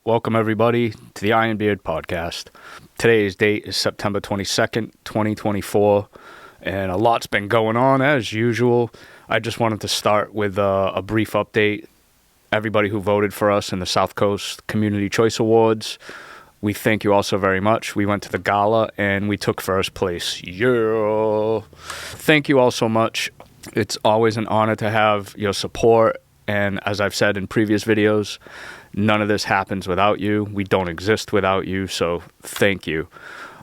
Welcome everybody to the Ironbeard podcast. Today's date is September 22nd, 2024, and a lot's been going on as usual. I just wanted to start with a brief update. Everybody who voted for us in the South Coast Community Choice Awards, we thank you all so very much. We went to the gala and we took first place. Yeah! Thank you all so much. It's always an honor to have your support, and as I've said in previous videos, none of this happens without you. We don't exist without you, so thank you.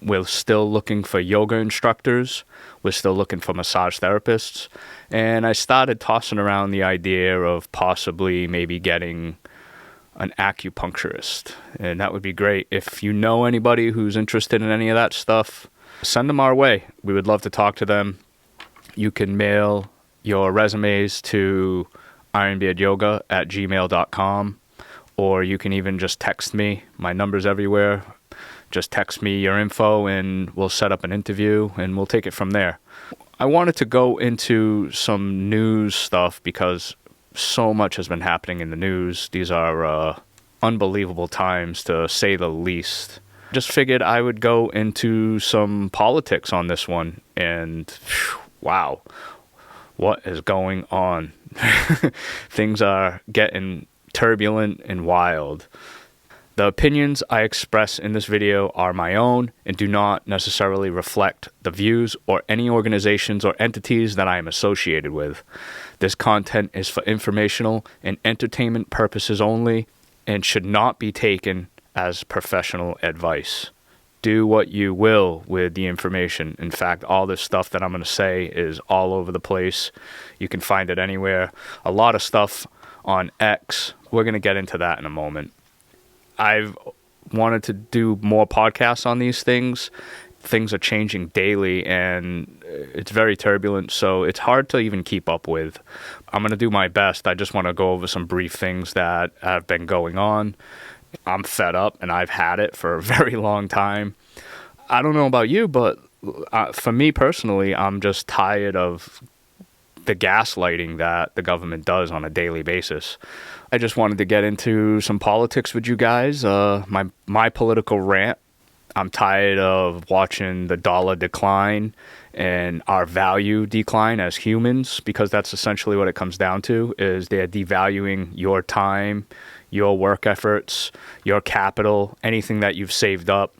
We're still looking for yoga instructors. We're still looking for massage therapists. And I started tossing around the idea of possibly maybe getting an acupuncturist. And that would be great. If you know anybody who's interested in any of that stuff, send them our way. We would love to talk to them. You can mail your resumes to ironbeardyoga@gmail.com. Or you can even just text me. My number's everywhere. Just text me your info and we'll set up an interview and we'll take it from there. I wanted to go into some news stuff because so much has been happening in the news. These are unbelievable times, to say the least. Just figured I would go into some politics on this one. And wow, what is going on? Things are getting turbulent and wild. The opinions I express in this video are my own and do not necessarily reflect the views or any organizations or entities that I am associated with. This content is for informational and entertainment purposes only and should not be taken as professional advice. Do what you will with the information. In fact, all this stuff that I'm going to say is all over the place. You can find it anywhere. A lot of stuff on X. We're going to get into that in a moment. I've wanted to do more podcasts on these things. Things are changing daily and it's very turbulent, so it's hard to even keep up with. I'm going to do my best. I just want to go over some brief things that have been going on. I'm fed up and I've had it for a very long time. I don't know about you, but for me personally, I'm just tired of the gaslighting that the government does on a daily basis. I just wanted to get into some politics with you guys. My political rant. I'm tired of watching the dollar decline and our value decline as humans, because that's essentially what it comes down to, is they're devaluing your time, your work efforts, your capital, anything that you've saved up.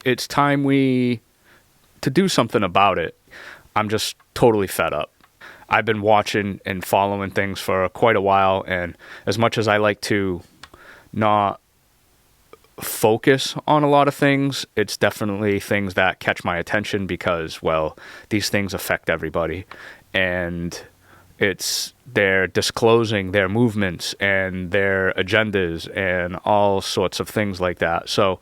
It's time to do something about it. I'm just totally fed up. I've been watching and following things for quite a while, and as much as I like to not focus on a lot of things, it's definitely things that catch my attention because, well, these things affect everybody, and they're disclosing their movements and their agendas and all sorts of things like that. So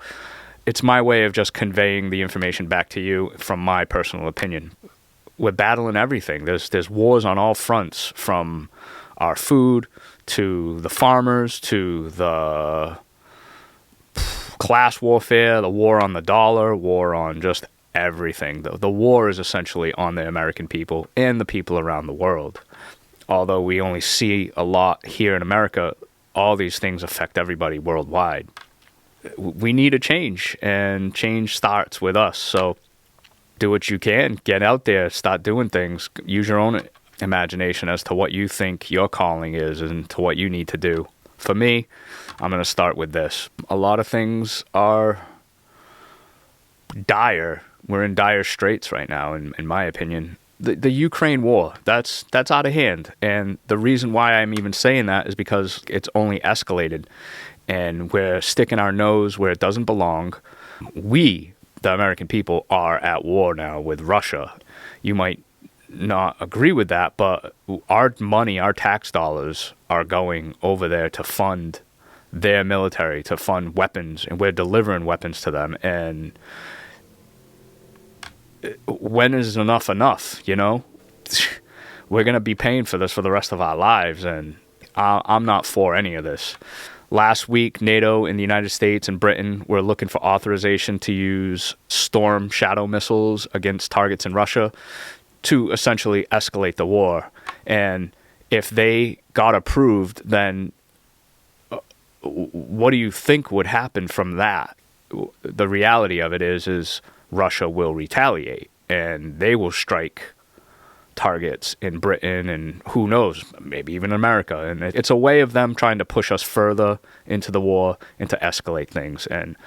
it's my way of just conveying the information back to you from my personal opinion. We're battling everything. There's wars on all fronts, from our food to the farmers to the class warfare, the war on the dollar, war on just everything. The war is essentially on the American people and the people around the world. Although we only see a lot here in America, all these things affect everybody worldwide. We need a change, and change starts with us. So do what you can. Get out there. Start doing things. Use your own imagination as to what you think your calling is and to what you need to do. For me, I'm going to start with this. A lot of things are dire. We're in dire straits right now, in my opinion. The Ukraine war, that's out of hand. And the reason why I'm even saying that is because it's only escalated. And we're sticking our nose where it doesn't belong. We, the American people, are at war now with Russia. You might not agree with that, but our money, our tax dollars are going over there to fund their military, to fund weapons, and we're delivering weapons to them. And when is enough, you know? We're going to be paying for this for the rest of our lives, and I'm not for any of this. Last week, NATO and the United States and Britain were looking for authorization to use Storm Shadow missiles against targets in Russia to essentially escalate the war. And if they got approved, then what do you think would happen from that? The reality of it is Russia will retaliate, and they will strike targets in Britain and who knows, maybe even America. And it's a way of them trying to push us further into the war and to escalate things. And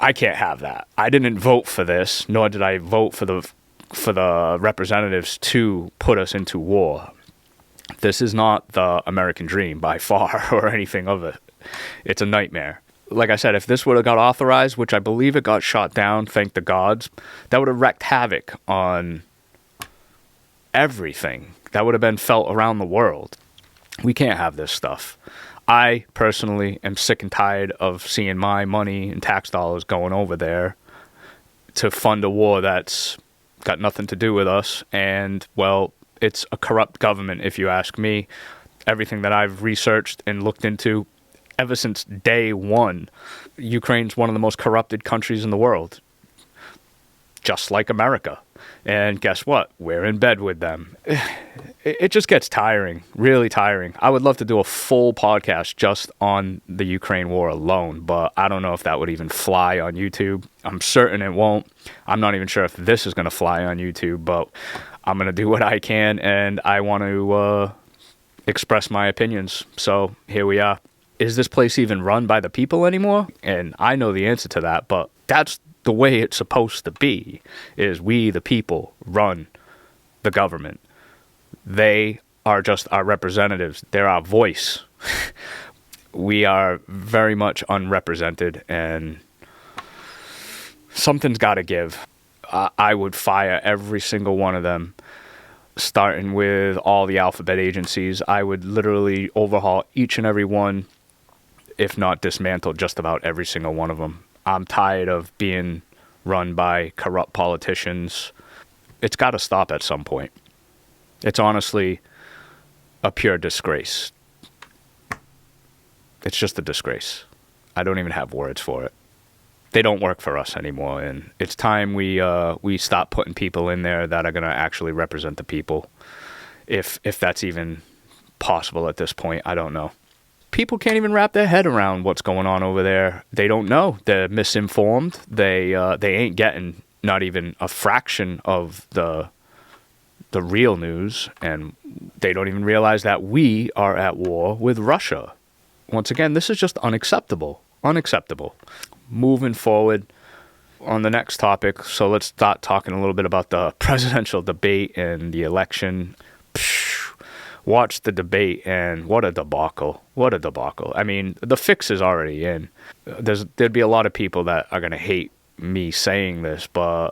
I can't have that. I didn't vote for this, nor did I vote for the representatives to put us into war. This is not the American dream by far or anything of it. It's a nightmare. Like I said, if this would have got authorized, which I believe it got shot down, thank the gods, that would have wreaked havoc on everything. That would have been felt around the world. We can't have this stuff. I personally am sick and tired of seeing my money and tax dollars going over there to fund a war that's got nothing to do with us. And, well, it's a corrupt government, if you ask me. Everything that I've researched and looked into ever since day one, Ukraine's one of the most corrupted countries in the world, just like America. And guess what? We're in bed with them. It just gets tiring, really tiring. I would love to do a full podcast just on the Ukraine war alone, but I don't know if that would even fly on YouTube. I'm certain it won't. I'm not even sure if this is going to fly on YouTube, but I'm going to do what I can, and I want to express my opinions. So here we are. Is this place even run by the people anymore? And I know the answer to that, but that's the way it's supposed to be, is we, the people, run the government. They are just our representatives. They're our voice. We are very much unrepresented, and something's got to give. I would fire every single one of them, starting with all the alphabet agencies. I would literally overhaul each and every one, if not dismantle just about every single one of them. I'm tired of being run by corrupt politicians. It's got to stop at some point. It's honestly a pure disgrace. It's just a disgrace. I don't even have words for it. They don't work for us anymore, and it's time we stop putting people in there that are going to actually represent the people. If that's even possible at this point, I don't know. People can't even wrap their head around what's going on over there. They don't know. They're misinformed. They ain't getting not even a fraction of the real news, and they don't even realize that we are at war with Russia. Once again, this is just unacceptable. Unacceptable. Moving forward on the next topic, so let's start talking a little bit about the presidential debate and the election. Watch the debate, and what a debacle. What a debacle. I mean, the fix is already in. There'd be a lot of people that are going to hate me saying this, but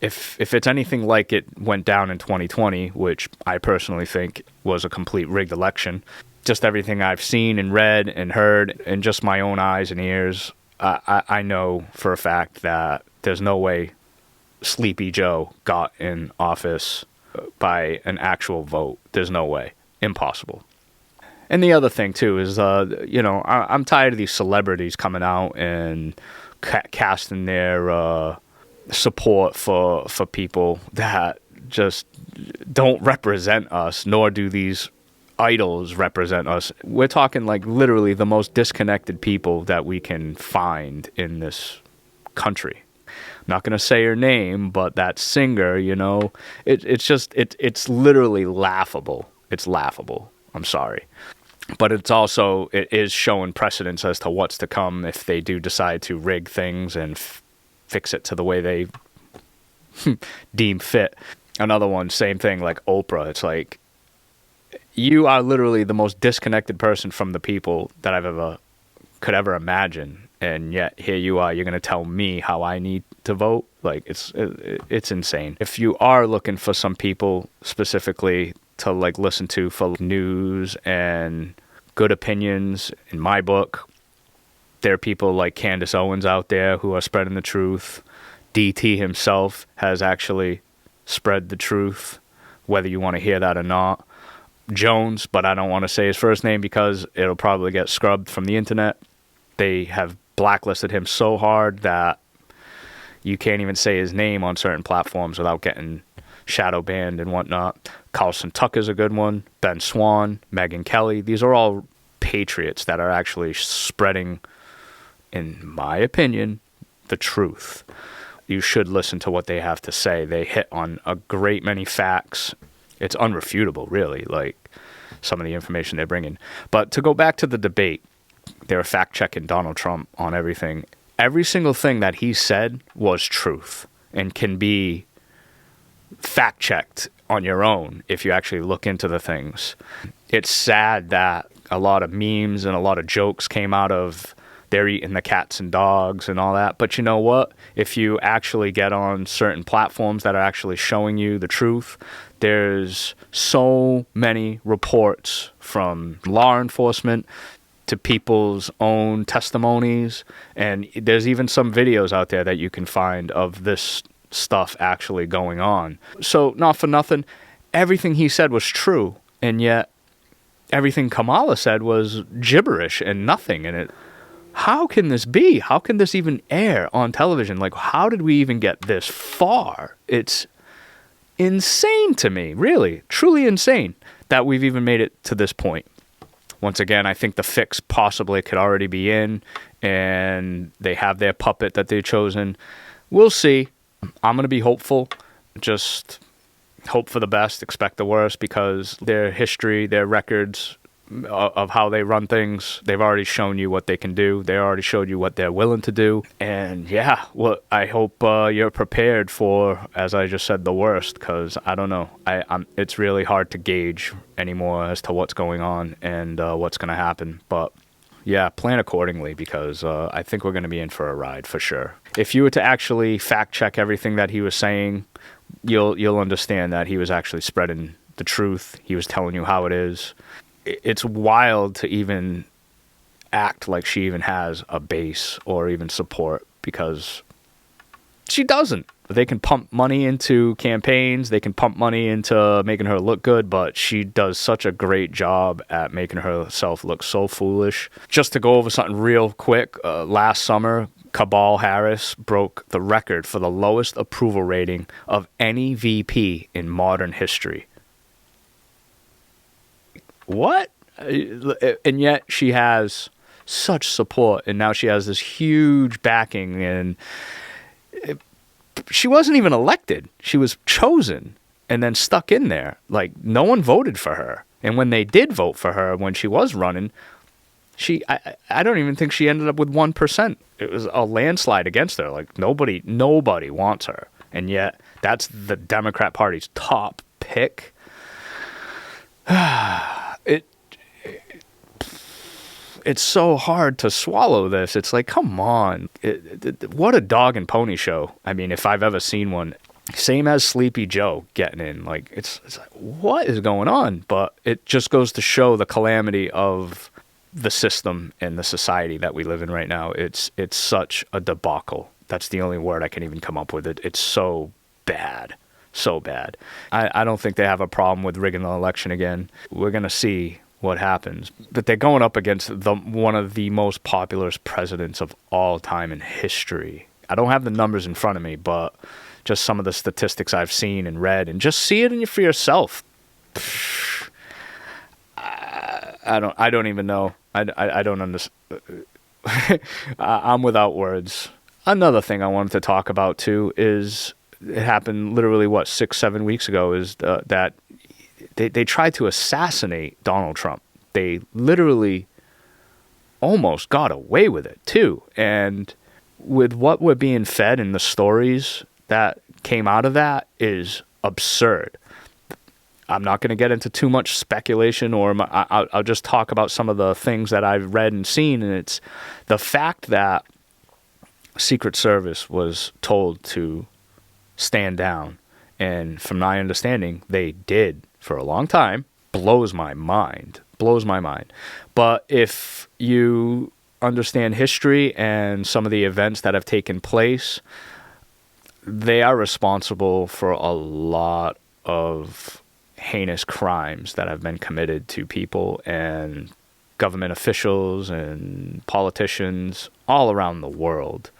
if it's anything like it went down in 2020, which I personally think was a complete rigged election, just everything I've seen and read and heard and just my own eyes and ears, I know for a fact that there's no way Sleepy Joe got in office by an actual vote. There's no way. Impossible. And the other thing, too, is, I'm tired of these celebrities coming out and casting their support for people that just don't represent us, nor do these idols represent us. We're talking like literally the most disconnected people that we can find in this country. I'm not going to say her name, but that singer, it's literally laughable. It's laughable. I'm sorry. But it is showing precedence as to what's to come if they do decide to rig things and fix it to the way they deem fit. Another one, same thing, like Oprah. It's like, you are literally the most disconnected person from the people that I've could ever imagine. And yet here you are, you're going to tell me how I need to vote? Like, it's insane. If you are looking for some people specifically to like listen to for news and good opinions, in my book, there are people like Candace Owens out there who are spreading the truth. DT himself has actually spread the truth, whether you want to hear that or not. Jones, but I don't want to say his first name because it'll probably get scrubbed from the internet. They have blacklisted him so hard that you can't even say his name on certain platforms without getting shadow banned and whatnot. Carlson Tucker's a good one. Ben Swan, Megyn Kelly. These are all patriots that are actually spreading, in my opinion, the truth. You should listen to what they have to say. They hit on a great many facts. It's unrefutable, really, like some of the information they're bringing. But to go back to the debate, they were fact-checking Donald Trump on everything. Every single thing that he said was truth and can be fact-checked on your own if you actually look into the things. It's sad that a lot of memes and a lot of jokes came out of they're eating the cats and dogs and all that. But you know what? If you actually get on certain platforms that are actually showing you the truth, there's so many reports from law enforcement to people's own testimonies. And there's even some videos out there that you can find of this stuff actually going on. So not for nothing, everything he said was true. And yet everything Kamala said was gibberish and nothing. And how can this be? How can this even air on television? Like, how did we even get this far? It's insane to me, really, truly insane that we've even made it to this point. Once again, I think the fix possibly could already be in, and they have their puppet that they've chosen. We'll see. I'm going to be hopeful. Just hope for the best, expect the worst, because their history, their records of how they run things, they've already shown you what they can do. They already showed you what they're willing to do. And yeah, well, I hope you're prepared for, as I just said, the worst, because I don't know. It's really hard to gauge anymore as to what's going on and what's going to happen. But yeah, plan accordingly, because I think we're going to be in for a ride for sure. If you were to actually fact check everything that he was saying, you'll understand that he was actually spreading the truth. He was telling you how it is. It's wild to even act like she even has a base or even support, because she doesn't. They can pump money into campaigns. They can pump money into making her look good, but she does such a great job at making herself look so foolish. Just to go over something real quick, last summer, Kamala Harris broke the record for the lowest approval rating of any VP in modern history. What? And yet she has such support, and now she has this huge backing, and she wasn't even elected. She was chosen and then stuck in there. Like, no one voted for her. And when they did vote for her, when she was running, I don't even think she ended up with 1%. It was a landslide against her. Like, nobody wants her. And yet that's the Democrat Party's top pick. It's so hard to swallow this. It's like, come on. What a dog and pony show. I mean, if I've ever seen one. Same as Sleepy Joe getting in. Like, it's like, what is going on? But it just goes to show the calamity of the system and the society that we live in right now. It's such a debacle. That's the only word I can even come up with. It's so bad. So bad. I don't think they have a problem with rigging the election again. We're going to see what happens. But they're going up against one of the most popular presidents of all time in history. I don't have the numbers in front of me, but just some of the statistics I've seen and read, and just see it for yourself. I don't even know. I don't understand. I'm without words. Another thing I wanted to talk about too is, it happened literally 6-7 weeks ago, is that they tried to assassinate Donald Trump. They literally almost got away with it too. And with what we're being fed and the stories that came out of that is absurd. I'm not going to get into too much speculation, or I'll just talk about some of the things that I've read and seen. And it's the fact that Secret Service was told to stand down. And from my understanding, they did for a long time. Blows my mind. But if you understand history and some of the events that have taken place, they are responsible for a lot of heinous crimes that have been committed to people and government officials and politicians all around the world.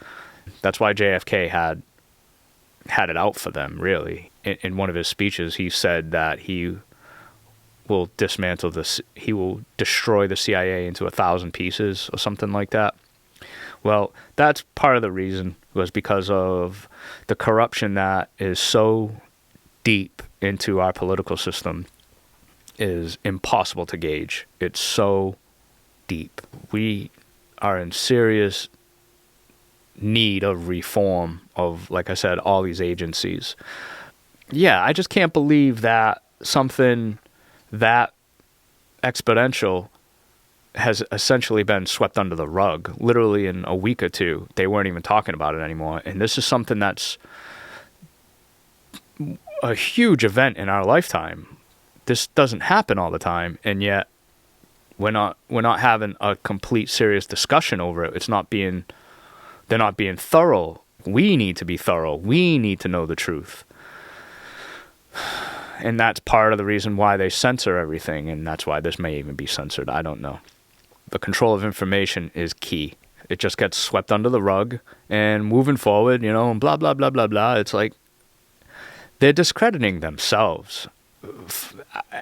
That's why JFK had it out for them, really. In one of his speeches, he said that he will dismantle this. He will destroy the CIA into 1,000 pieces or something like that. Well, that's part of the reason, was because of the corruption that is so deep into our political system is impossible to gauge. It's so deep. We are in serious need of reform of, like I said, all these agencies. Yeah, I just can't believe that something that exponential has essentially been swept under the rug. Literally in a week or two, they weren't even talking about it anymore. And this is something that's a huge event in our lifetime. This doesn't happen all the time, and yet we're not having a complete serious discussion over it. They're not being thorough. We need to be thorough. We need to know the truth. And that's part of the reason why they censor everything, and that's why this may even be censored. I don't know. The control of information is key. It just gets swept under the rug, and moving forward, and blah, blah, blah, blah, blah. It's like they're discrediting themselves.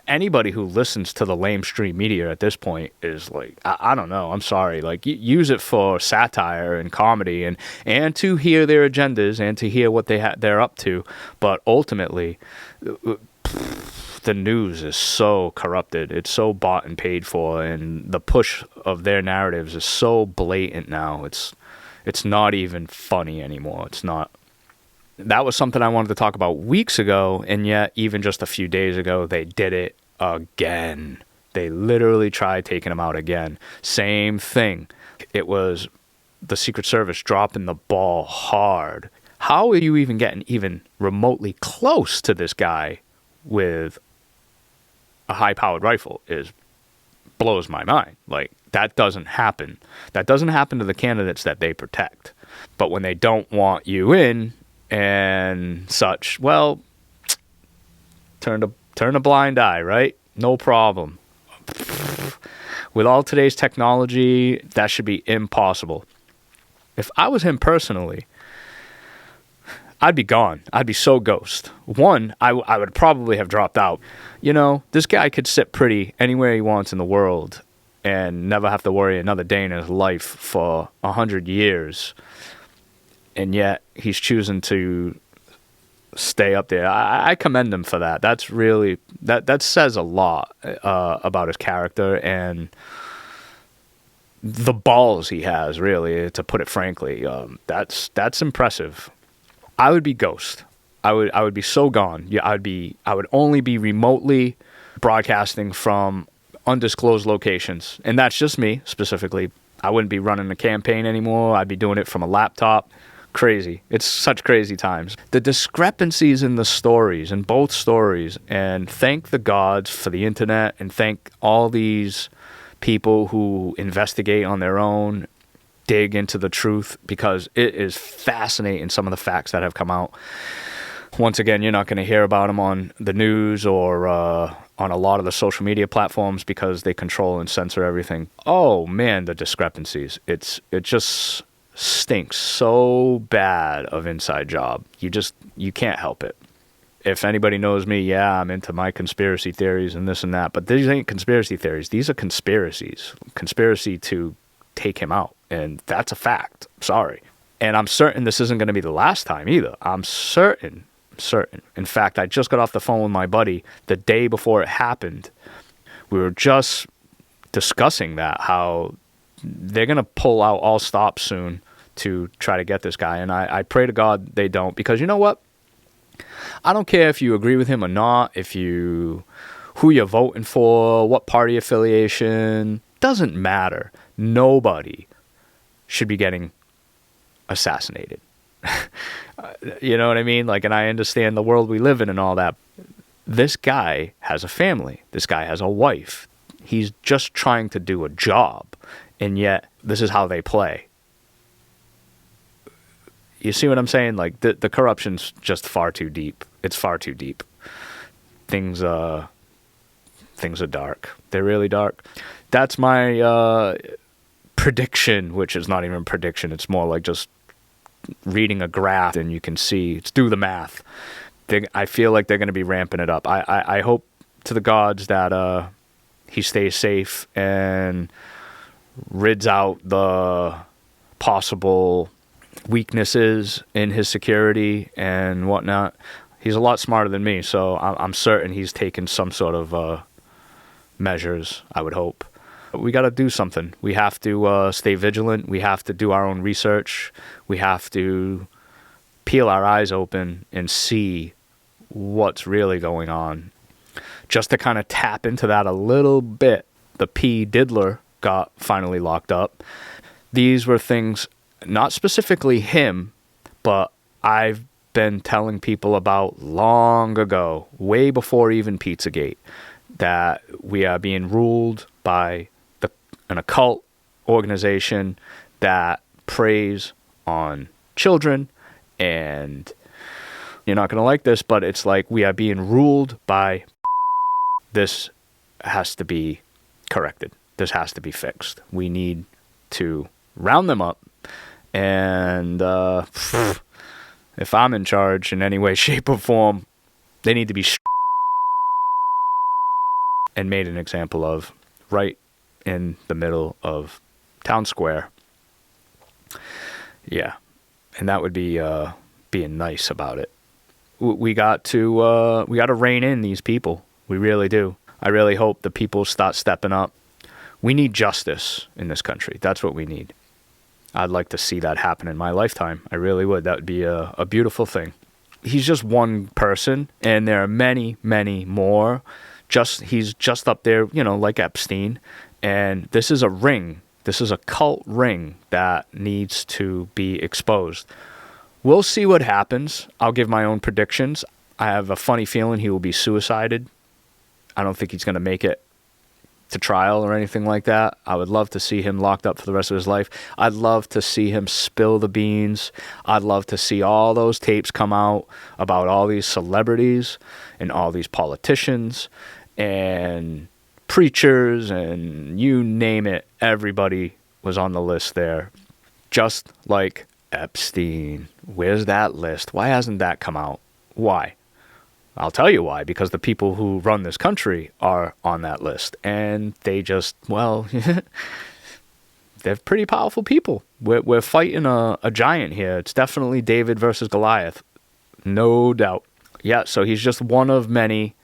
Anybody who listens to the lamestream media at this point is like, I don't know, I'm sorry. Like, use it for satire and comedy and to hear their agendas and to hear what they're up to. But ultimately, the news is so corrupted. It's so bought and paid for, and the push of their narratives is so blatant now. It's not even funny anymore. It's not. That was something I wanted to talk about weeks ago, and yet even just a few days ago, they did it again. They literally tried taking him out again. Same thing. It was the Secret Service dropping the ball hard. How are you even getting even remotely close to this guy with a high-powered rifle blows my mind. Like, that doesn't happen. That doesn't happen to the candidates that they protect. But when they don't want you in and such, well, turn a blind eye, right? No problem. With all today's technology, that should be impossible. If I was him personally, I'd be gone. I'd be so ghost. One, I would probably have dropped out. This guy could sit pretty anywhere he wants in the world and never have to worry another day in his life for 100 years. And yet he's choosing to stay up there. I commend him for that. That's really, that says a lot about his character and the balls he has, really, to put it frankly. That's impressive. I would be ghost. I would be so gone. Yeah, I would only be remotely broadcasting from undisclosed locations. And that's just me specifically. I wouldn't be running a campaign anymore. I'd be doing it from a laptop. Crazy. It's such crazy times. The discrepancies in the stories, in both stories, and thank the gods for the internet, and thank all these people who investigate on their own, dig into the truth, because it is fascinating, some of the facts that have come out. Once again, you're not going to hear about them on the news or on a lot of the social media platforms because they control and censor everything. Oh man, the discrepancies. It just stinks so bad of inside job. You can't help it. If anybody knows me, yeah, I'm into my conspiracy theories and this and that, but these ain't conspiracy theories. These are conspiracies. Conspiracy to take him out, and that's a fact. Sorry. And I'm certain this isn't going to be the last time either. I'm certain. In fact, I just got off the phone with my buddy the day before it happened. We were just discussing that, how they're going to pull out all stops soon to try to get this guy. And I pray to God they don't, because you know what? I don't care if you agree with him or not, who you're voting for, what party affiliation, doesn't matter. Nobody should be getting assassinated. You know what I mean? Like, and I understand the world we live in and all that. This guy has a family. This guy has a wife. He's just trying to do a job. And yet, this is how they play. You see what I'm saying? Like, the corruption's just far too deep. It's far too deep. Things are dark. They're really dark. That's my prediction, which is not even a prediction. It's more like just reading a graph and you can see. It's do the math. I feel like they're going to be ramping it up. I hope to the gods that he stays safe and rids out the possible weaknesses in his security and whatnot. He's a lot smarter than me, so I'm certain he's taken some sort of measures, I would hope. We got to do something. We have to stay vigilant. We have to do our own research. We have to peel our eyes open and see what's really going on. Just to kind of tap into that a little bit, the P. Diddler got finally locked up. These were things, not specifically him, but I've been telling people about long ago, way before even Pizzagate, that we are being ruled by an occult organization that preys on children. And you're not going to like this, but it's like we are being ruled by. This has to be corrected. This has to be fixed. We need to round them up. And if I'm in charge in any way, shape, or form, they need to be and made an example of right in the middle of town square. Yeah, and that would be being nice about it. We got to rein in these people. We really do. I really hope the people start stepping up. We need justice in this country. That's what we need. I'd like to see that happen in my lifetime. I really would. That would be a beautiful thing. He's just one person, and there are many, many more. He's just up there, like Epstein. And this is a ring. This is a cult ring that needs to be exposed. We'll see what happens. I'll give my own predictions. I have a funny feeling he will be suicided. I don't think he's going to make it to trial or anything like that. I would love to see him locked up for the rest of his life. I'd love to see him spill the beans. I'd love to see all those tapes come out about all these celebrities and all these politicians and preachers and you name it. Everybody was on the list there. Just like Epstein. Where's that list? Why hasn't that come out? Why? I'll tell you why. Because the people who run this country are on that list. And they just, they're pretty powerful people. We're fighting a giant here. It's definitely David versus Goliath. No doubt. Yeah, so he's just one of many.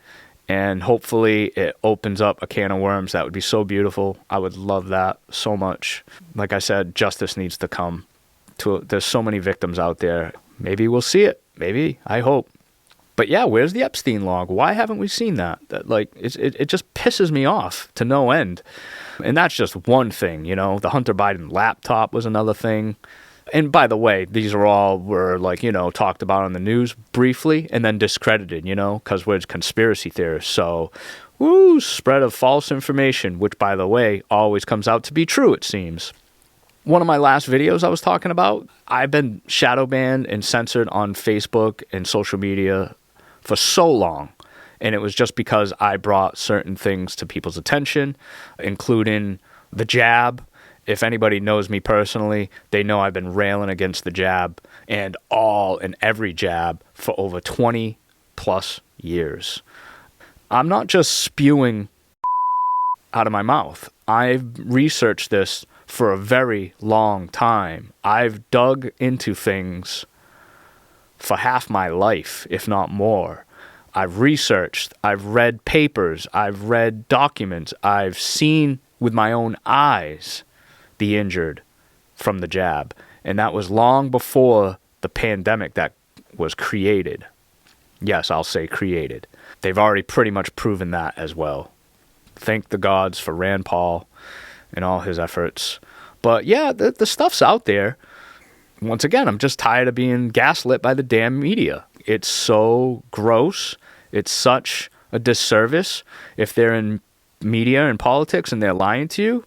And hopefully it opens up a can of worms. That would be so beautiful. I would love that so much. Like I said, justice needs to come. There's so many victims out there. Maybe we'll see it. Maybe. I hope. But yeah, where's the Epstein log? Why haven't we seen that? It just pisses me off to no end. And that's just one thing, The Hunter Biden laptop was another thing. And by the way, these were talked about on the news briefly and then discredited, because we're conspiracy theorists. So, spread of false information, which, by the way, always comes out to be true, it seems. One of my last videos I was talking about, I've been shadow banned and censored on Facebook and social media for so long. And it was just because I brought certain things to people's attention, including the jab. If anybody knows me personally, they know I've been railing against the jab and all and every jab for over 20 plus years. I'm not just spewing out of my mouth. I've researched this for a very long time. I've dug into things for half my life, if not more. I've researched, I've read papers, I've read documents, I've seen with my own eyes the injured from the jab. And that was long before the pandemic that was created. Yes, I'll say created. They've already pretty much proven that as well. Thank the gods for Rand Paul and all his efforts. But yeah, the stuff's out there. Once again, I'm just tired of being gaslit by the damn media. It's so gross. It's such a disservice. If they're in media and politics and they're lying to you,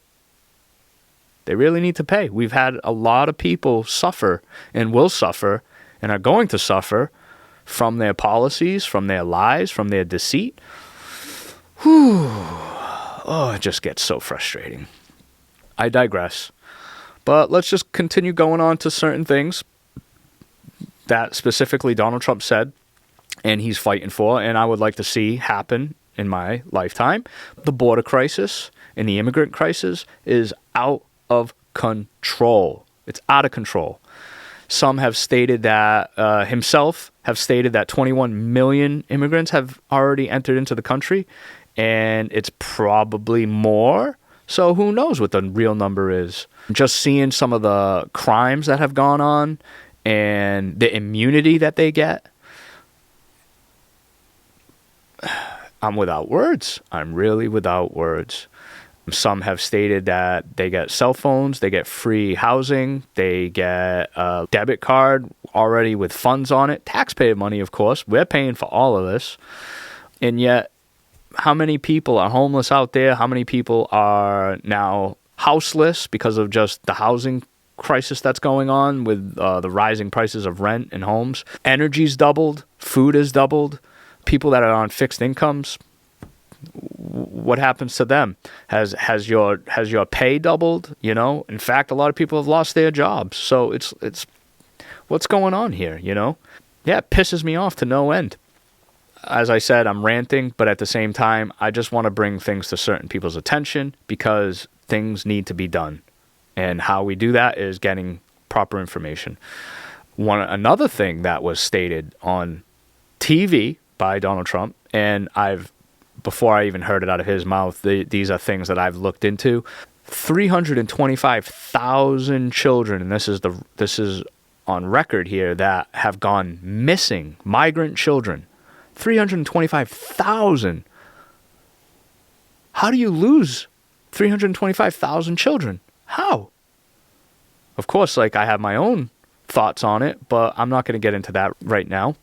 they really need to pay. We've had a lot of people suffer and will suffer and are going to suffer from their policies, from their lies, from their deceit. Whew. Oh, it just gets so frustrating. I digress. But let's just continue going on to certain things that specifically Donald Trump said and he's fighting for, and I would like to see happen in my lifetime. The border crisis and the immigrant crisis is out of control. It's out of control. Some have stated that, himself have stated that 21 million immigrants have already entered into the country, and it's probably more. So who knows what the real number is? Just seeing some of the crimes that have gone on and the immunity that they get, I'm without words. I'm really without words. Some have stated that they get cell phones, they get free housing, they get a debit card already with funds on it. Taxpayer money, of course. We're paying for all of this. And yet, how many people are homeless out there? How many people are now houseless because of just the housing crisis that's going on with the rising prices of rent and homes? Energy's doubled. Food has doubled. People that are on fixed incomes, what happens to them? Has your pay doubled? You know, in fact, a lot of people have lost their jobs. So it's what's going on here? You know, yeah, it pisses me off to no end. As I said, I'm ranting, but at the same time, I just want to bring things to certain people's attention because things need to be done, and how we do that is getting proper information. Another thing that was stated on TV by Donald Trump, and before I even heard it out of his mouth, these are things that I've looked into. 325,000 children, and this is on record here, that have gone missing. Migrant children, 325,000. How do you lose 325,000 children? How? Of course, I have my own thoughts on it, but I'm not going to get into that right now.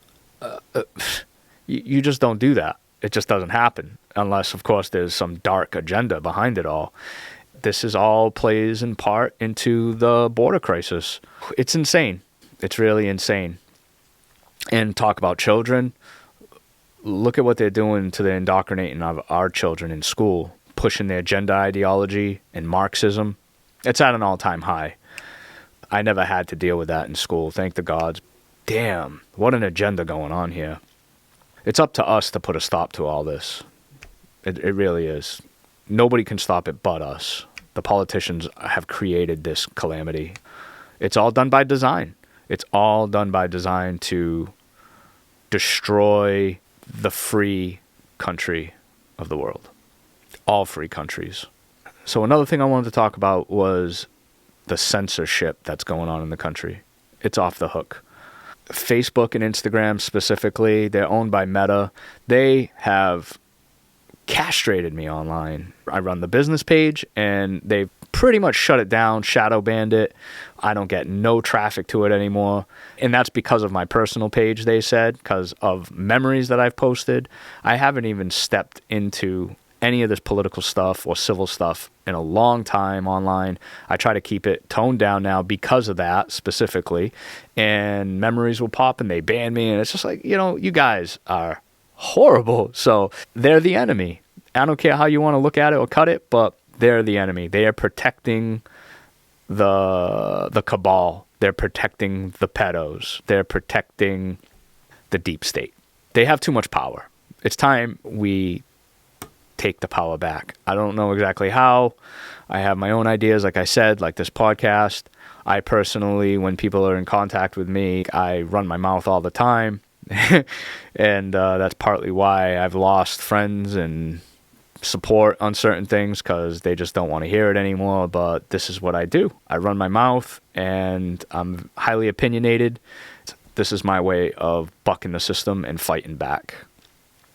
You just don't do that. It just doesn't happen unless, of course, there's some dark agenda behind it all. This is all plays in part into the border crisis. It's insane. It's really insane. And talk about children. Look at what they're doing to the indoctrinating of our children in school, pushing their gender ideology and Marxism. It's at an all-time high. I never had to deal with that in school, thank the gods. Damn, what an agenda going on here. It's up to us to put a stop to all this. It really is. Nobody can stop it but us. The politicians have created this calamity. It's all done by design. It's all done by design to destroy the free country of the world. All free countries. So another thing I wanted to talk about was the censorship that's going on in the country. It's off the hook. Facebook and Instagram specifically, they're owned by Meta. They have castrated me online. I run the business page and they've pretty much shut it down, shadow banned it. I don't get no traffic to it anymore. And that's because of my personal page, they said, because of memories that I've posted. I haven't even stepped into any of this political stuff or civil stuff in a long time online. I try to keep it toned down now because of that specifically. And memories will pop and they ban me. And it's just like, you guys are horrible. So they're the enemy. I don't care how you want to look at it or cut it, but they're the enemy. They are protecting the cabal. They're protecting the pedos. They're protecting the deep state. They have too much power. It's time we take the power back. I don't know exactly how. I have my own ideas, like I said, like this podcast. I personally, when people are in contact with me, I run my mouth all the time. And that's partly why I've lost friends and support on certain things, because they just don't want to hear it anymore. But this is what I do. I run my mouth and I'm highly opinionated. This is my way of bucking the system and fighting back.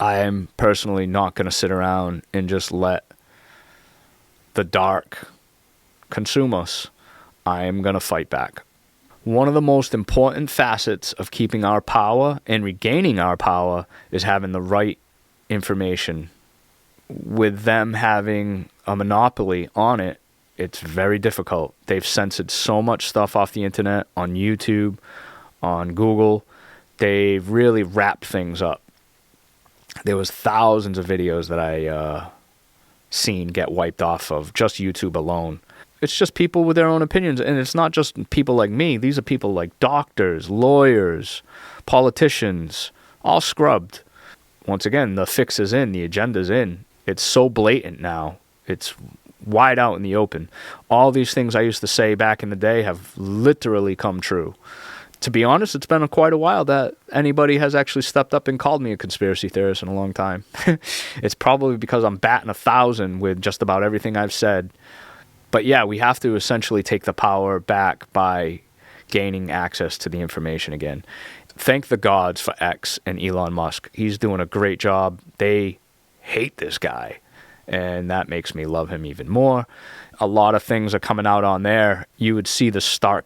I am personally not going to sit around and just let the dark consume us. I am going to fight back. One of the most important facets of keeping our power and regaining our power is having the right information. With them having a monopoly on it, it's very difficult. They've censored so much stuff off the internet, on YouTube, on Google. They've really wrapped things up. There was thousands of videos that I seen get wiped off of just YouTube alone. It's just people with their own opinions, and it's not just people like me. These are people like doctors, lawyers, politicians, all scrubbed. once again, the fix is in, the agenda's in. It's so blatant now. It's wide out in the open. All these things I used to say back in the day have literally come true. To be honest, it's been quite a while that anybody has actually stepped up and called me a conspiracy theorist in a long time. It's probably because I'm batting 1,000 with just about everything I've said. But yeah, we have to essentially take the power back by gaining access to the information again. Thank the gods for X and Elon Musk. He's doing a great job. They hate this guy, and that makes me love him even more. A lot of things are coming out on there. You would see the stark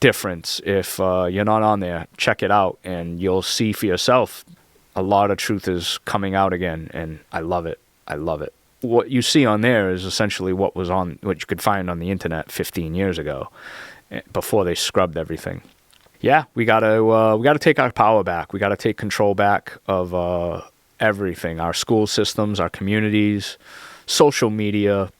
difference if you're not on there. Check it out, and you'll see for yourself. A lot of truth is coming out again, and I love it. I love it. What you see on there is essentially what you could find on the internet 15 years ago, before they scrubbed everything. Yeah, we gotta take our power back. We gotta take control back of everything. Our school systems, our communities, social media.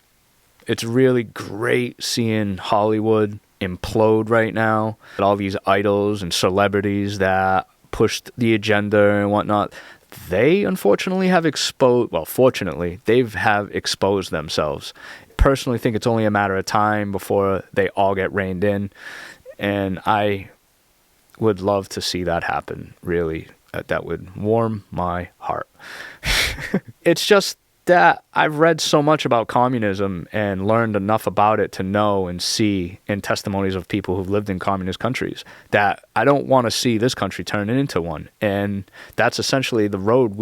It's really great seeing Hollywood implode right now. All these idols and celebrities that pushed the agenda and whatnot, they unfortunately have fortunately, have exposed themselves. Personally think it's only a matter of time before they all get reined in, and I would love to see that happen, really. That would warm my heart. It's just that I've read so much about communism and learned enough about it to know and see in testimonies of people who've lived in communist countries that I don't want to see this country turn into one. And that's essentially the road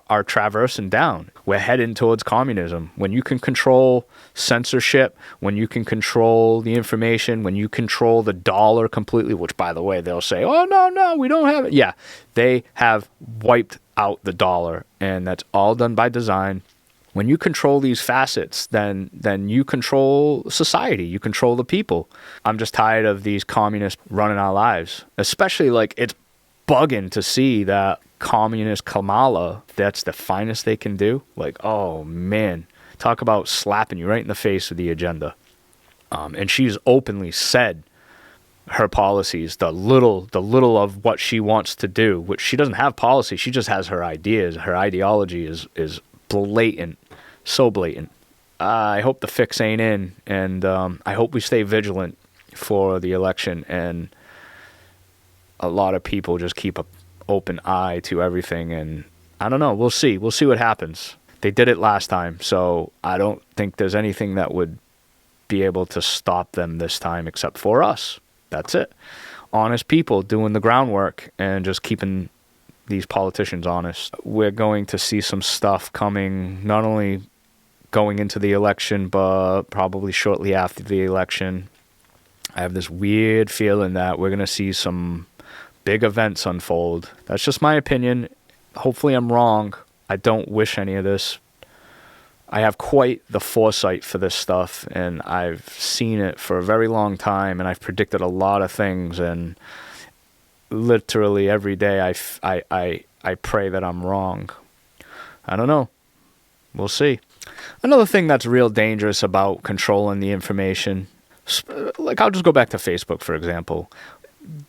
are traversing down. We're heading towards communism. When you can control censorship, when you can control the information, when you control the dollar completely, which, by the way, they'll say, oh, no, we don't have it. Yeah, they have wiped out the dollar, and that's all done by design. When you control these facets, then you control society. You control the people. I'm just tired of these communists running our lives, especially it's bugging to see that communist Kamala, that's the finest they can do. Oh man, talk about slapping you right in the face with the agenda. And she's openly said her policies, the little of what she wants to do, which she doesn't have policy, she just has her ideas. Her ideology is blatant, so blatant. I hope the fix ain't in, and I hope we stay vigilant for the election, and a lot of people just keep an open eye to everything, and I don't know, we'll see what happens. They did it last time, so I don't think there's anything that would be able to stop them this time except for us. That's it. Honest people doing the groundwork and just keeping these politicians honest. We're going to see some stuff coming, not only going into the election, but probably shortly after the election. I have this weird feeling that we're going to see some big events unfold. That's just my opinion. Hopefully I'm wrong. I don't wish any of this. I have quite the foresight for this stuff, and I've seen it for a very long time, and I've predicted a lot of things, and literally every day I pray that I'm wrong. I don't know. We'll see. Another thing that's real dangerous about controlling the information, I'll just go back to Facebook, for example.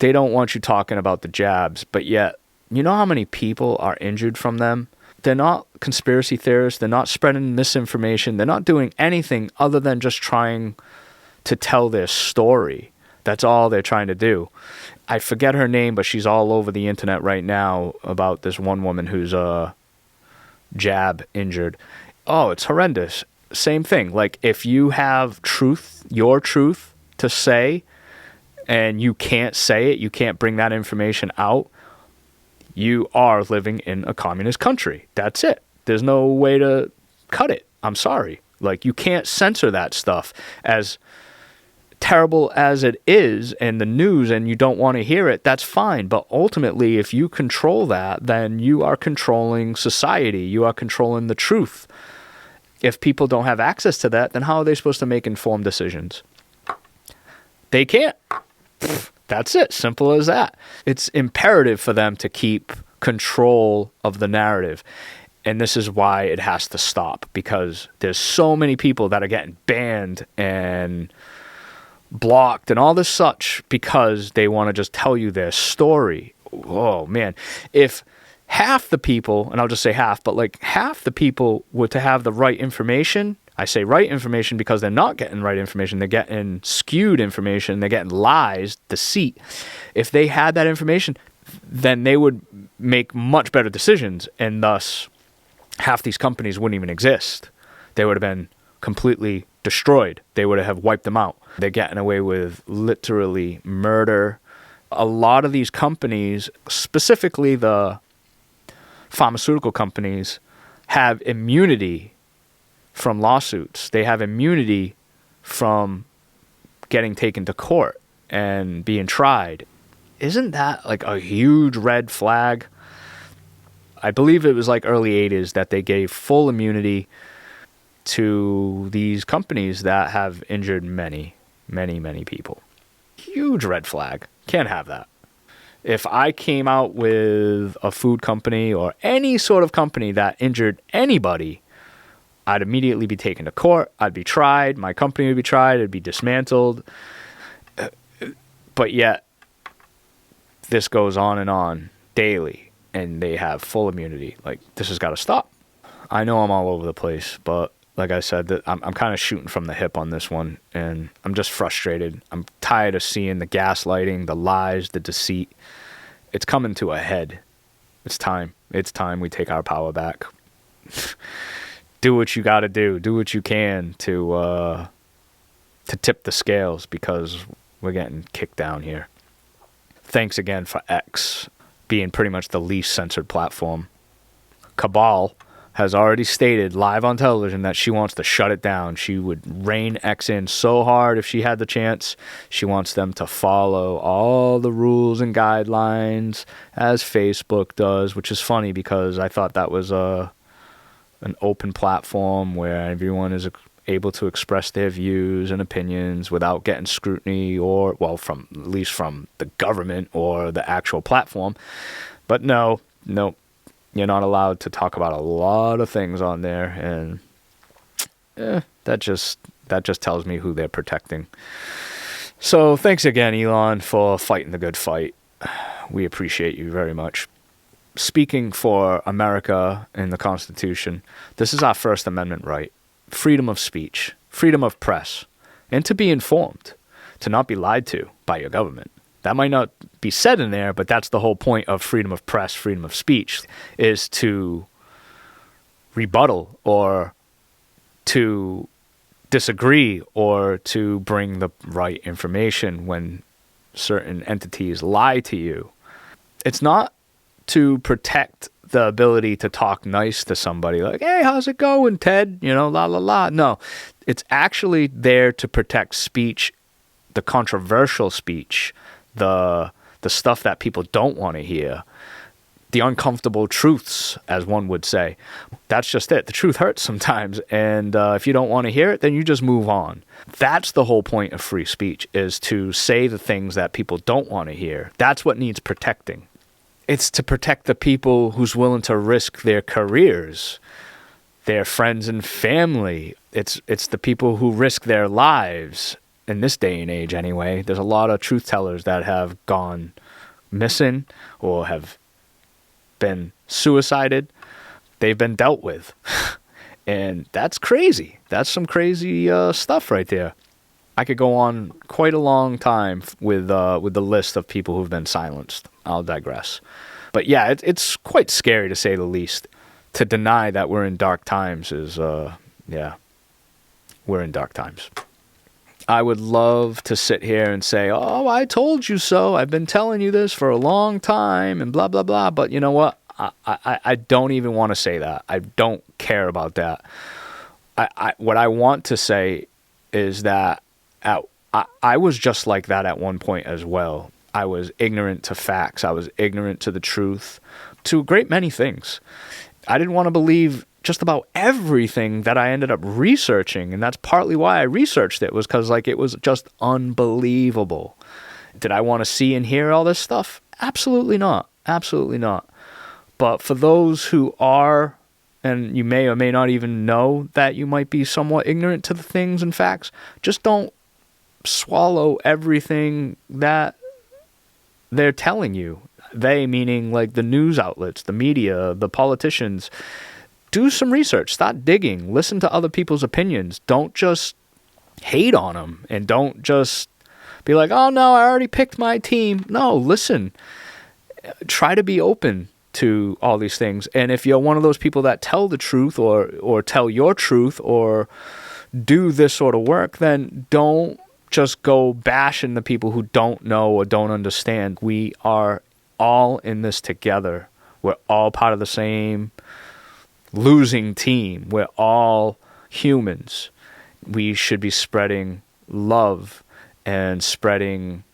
They don't want you talking about the jabs, but yet, you know how many people are injured from them? They're not conspiracy theorists. They're not spreading misinformation. They're not doing anything other than just trying to tell their story. That's all they're trying to do. I forget her name, but she's all over the internet right now about this one woman who's jab injured. Oh, it's horrendous. Same thing. If you have truth, your truth to say, and you can't say it, you can't bring that information out, you are living in a communist country. That's it. There's no way to cut it. I'm sorry. You can't censor that stuff. As terrible as it is in the news and you don't want to hear it, that's fine. But ultimately, if you control that, then you are controlling society. You are controlling the truth. If people don't have access to that, then how are they supposed to make informed decisions? They can't. That's it. Simple as that. It's imperative for them to keep control of the narrative. And this is why it has to stop, because there's so many people that are getting banned and blocked and all this such because they want to just tell you their story. Oh, man. If half the people, and I'll just say half, but like half the people were to have the right information. I say right information because they're not getting right information. They're getting skewed information. They're getting lies, deceit. If they had that information, then they would make much better decisions, and thus half these companies wouldn't even exist. They would have been completely destroyed. They would have wiped them out. They're getting away with literally murder. A lot of these companies, specifically the pharmaceutical companies, have immunity from lawsuits. They have immunity from getting taken to court and being tried. Isn't that like a huge red flag? I believe it was like early 80s that they gave full immunity to these companies that have injured many, many, many people. Huge red flag. Can't have that. If I came out with a food company or any sort of company that injured anybody, I'd immediately be taken to court. I'd be tried. My company would be tried. It'd be dismantled. But yet, this goes on daily, and they have full immunity. Like, this has got to stop. I know I'm all over the place, but like I said, I'm kind of shooting from the hip on this one, and I'm just frustrated. I'm tired of seeing the gaslighting, the lies, the deceit. It's coming to a head. It's time. It's time we take our power back. Do what you got to do. Do what you can to tip the scales, because we're getting kicked down here. Thanks again for X being pretty much the least censored platform. Cabal has already stated live on television that she wants to shut it down. She would rein X in so hard if she had the chance. She wants them to follow all the rules and guidelines as Facebook does, which is funny because I thought that was an open platform where everyone is able to express their views and opinions without getting scrutiny or, well, from at least from the government or the actual platform. But no, you're not allowed to talk about a lot of things on there, and that just tells me who they're protecting. So thanks again, Elon, for fighting the good fight. We appreciate you very much. Speaking for America and the Constitution, this is our First Amendment right. Freedom of speech, freedom of press, and to be informed, to not be lied to by your government. That might not be said in there, but that's the whole point of freedom of press, freedom of speech, is to rebuttal or to disagree or to bring the right information when certain entities lie to you. It's not to protect the ability to talk nice to somebody like, hey, how's it going, Ted? La, la, la. No, it's actually there to protect speech, the controversial speech, the stuff that people don't want to hear, the uncomfortable truths, as one would say. That's just it. The truth hurts sometimes, and if you don't want to hear it, then you just move on. That's the whole point of free speech, is to say the things that people don't want to hear. That's what needs protecting. It's to protect the people who's willing to risk their careers, their friends and family. It's the people who risk their lives. In this day and age anyway, there's a lot of truth tellers that have gone missing or have been suicided. They've been dealt with. And that's crazy. That's some crazy stuff right there. I could go on quite a long time with the list of people who've been silenced. I'll digress. But yeah, it's quite scary to say the least. To deny that we're in dark times is, we're in dark times. I would love to sit here and say, oh, I told you so. I've been telling you this for a long time and blah, blah, blah. But you know what? I don't even want to say that. I don't care about that. What I want to say is that I was just like that at one point as well. I was ignorant to facts. I was ignorant to the truth, to a great many things. I didn't want to believe just about everything that I ended up researching, and that's partly why I researched it, was because it was just unbelievable. Did I want to see and hear all this stuff? Absolutely not. Absolutely not. But for those who are, and you may or may not even know that you might be somewhat ignorant to the things and facts, just don't swallow everything that they're telling you. They meaning like the news outlets, the media, the politicians. Do some research, start digging, listen to other people's opinions. Don't just hate on them, and don't just be like, oh no, I already picked my team. No, listen, try to be open to all these things. And if you're one of those people that tell the truth or tell your truth or do this sort of work, then don't just go bashing the people who don't know or don't understand. We are all in this together. We're all part of the same losing team. We're all humans. We should be spreading love and spreading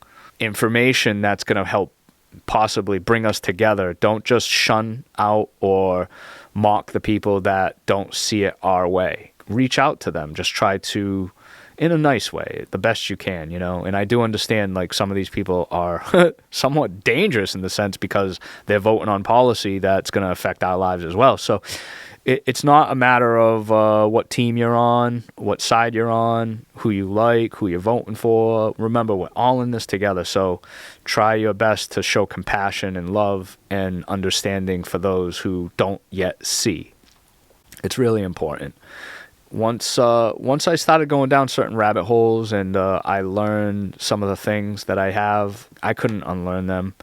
information that's going to help possibly bring us together. Don't just shun out or mock the people that don't see it our way. Reach out to them. Just try to, in a nice way, the best you can, you know. And I do understand, like, some of these people are somewhat dangerous in the sense because they're voting on policy that's going to affect our lives as well. So it's not a matter of what team you're on, what side you're on, who you like, who you're voting for. Remember, we're all in this together. So try your best to show compassion and love and understanding for those who don't yet see. It's really important. Once I started going down certain rabbit holes and I learned some of the things that I couldn't unlearn them.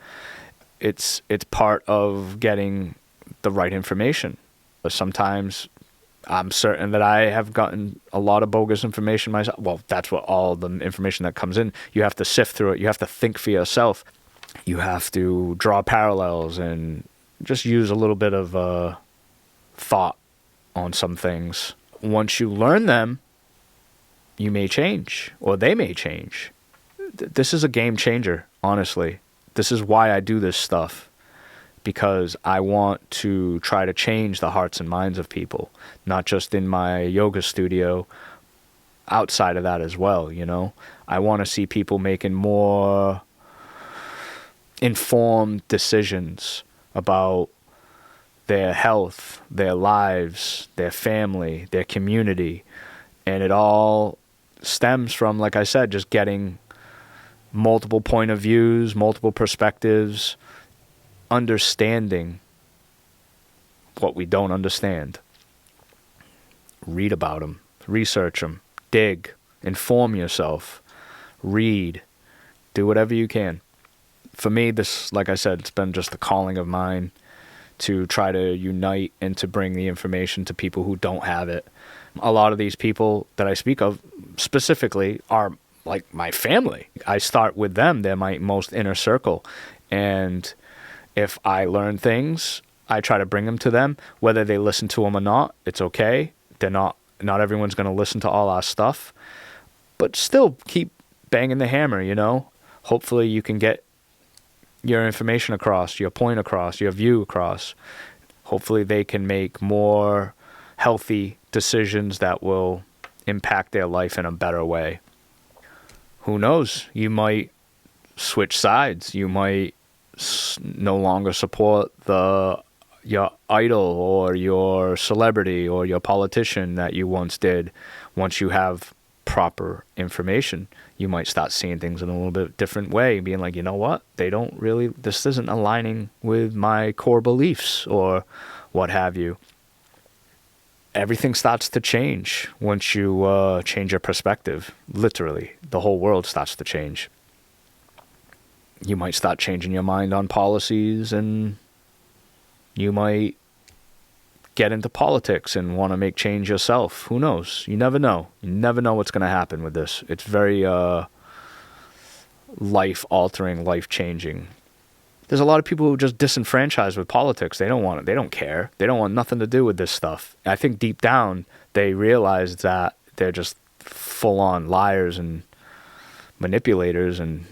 It's part of getting the right information. But sometimes I'm certain that I have gotten a lot of bogus information myself. Well, that's what all the information that comes in. You have to sift through it. You have to think for yourself. You have to draw parallels and just use a little bit of thought on some things. Once you learn them, you may change, or they may change. This is a game changer, honestly. This is why I do this stuff. Because I want to try to change the hearts and minds of people, not just in my yoga studio, outside of that as well, you know. I want to see people making more informed decisions about their health, their lives, their family, their community. And it all stems from, like I said, just getting multiple point of views, multiple perspectives, understanding what we don't understand. Read about them, research them, dig, inform yourself, read, do whatever you can. For me, this, like I said, it's been just a calling of mine to try to unite and to bring the information to people who don't have it. A lot of these people that I speak of specifically are like my family. I start with them. They're my most inner circle. And if I learn things, I try to bring them to them. Whether they listen to them or not, it's okay. Not everyone's going to listen to all our stuff. But still keep banging the hammer, you know. Hopefully you can get your information across, your point across, your view across. Hopefully they can make more healthy decisions that will impact their life in a better way. Who knows? You might switch sides. You might no longer support your idol or your celebrity or your politician that you once did. Once you have proper information, you might start seeing things in a little bit different way, being like, you know what, this isn't aligning with my core beliefs or what have you. Everything starts to change once you change your perspective. Literally, the whole world starts to change. You might start changing your mind on policies, and you might get into politics and want to make change yourself. Who knows? You never know. You never know what's going to happen with this. It's very life-altering, life-changing. There's a lot of people who are just disenfranchised with politics. They don't want it. They don't care. They don't want nothing to do with this stuff. I think deep down they realize that they're just full-on liars and manipulators and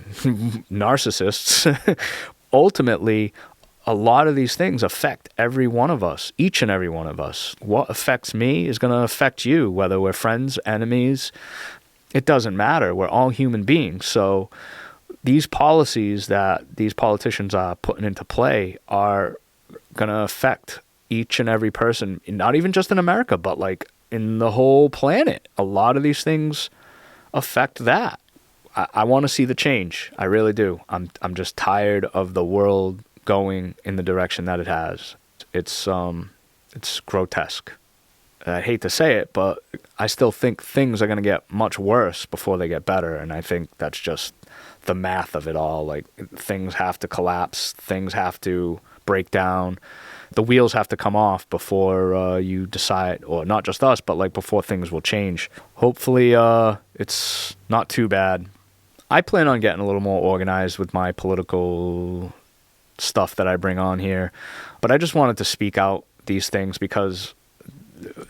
narcissists. Ultimately, a lot of these things affect every one of us, each and every one of us. What affects me is going to affect you, whether we're friends, enemies. It doesn't matter. We're all human beings. So these policies that these politicians are putting into play are going to affect each and every person, not even just in America, but like in the whole planet. A lot of these things affect that. I want to see the change. I really do. I'm just tired of the world going in the direction that it has. It's grotesque. I hate to say it, but I still think things are going to get much worse before they get better. And I think that's just the math of it all. Like, things have to collapse. Things have to break down. The wheels have to come off before you decide, or not just us, but like before things will change. Hopefully it's not too bad. I plan on getting a little more organized with my political stuff that I bring on here. But I just wanted to speak out these things because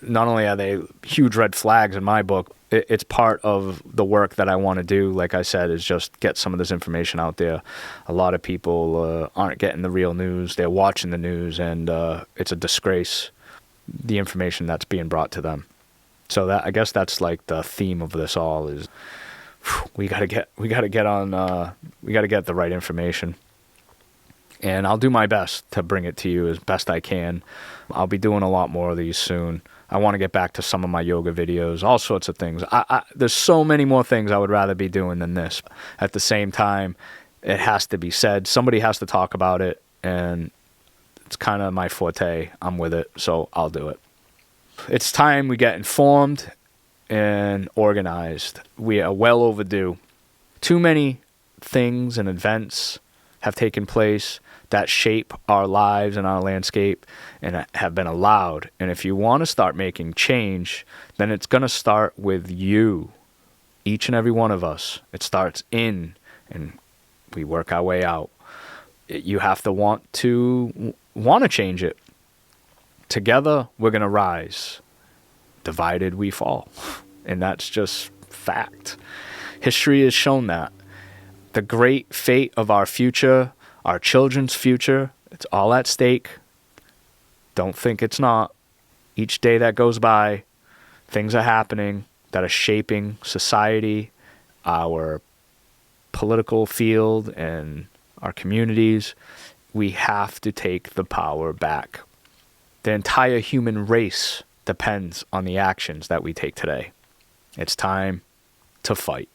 not only are they huge red flags in my book, it's part of the work that I want to do, like I said, is just get some of this information out there. A lot of people aren't getting the real news. They're watching the news, and it's a disgrace, the information that's being brought to them. So that, I guess that's like the theme of this all is we got to get the right information. And I'll do my best to bring it to you as best I can. I'll be doing a lot more of these soon. I want to get back to some of my yoga videos, all sorts of things. There's so many more things I would rather be doing than this. At the same time, it has to be said. Somebody has to talk about it, and it's kind of my forte. I'm with it, so I'll do it. It's time we get informed and organized. We are well overdue. Too many things and events have taken place that shape our lives and our landscape and have been allowed. And if you want to start making change, then it's going to start with you, each and every one of us. It starts in, and we work our way out. You have to want to change it. Together, we're going to rise. Divided, we fall. And that's just fact. History has shown that. The great fate of our future, our children's future, it's all at stake. Don't think it's not. Each day that goes by, things are happening that are shaping society, our political field, and our communities. We have to take the power back. The entire human race depends on the actions that we take today. It's time to fight.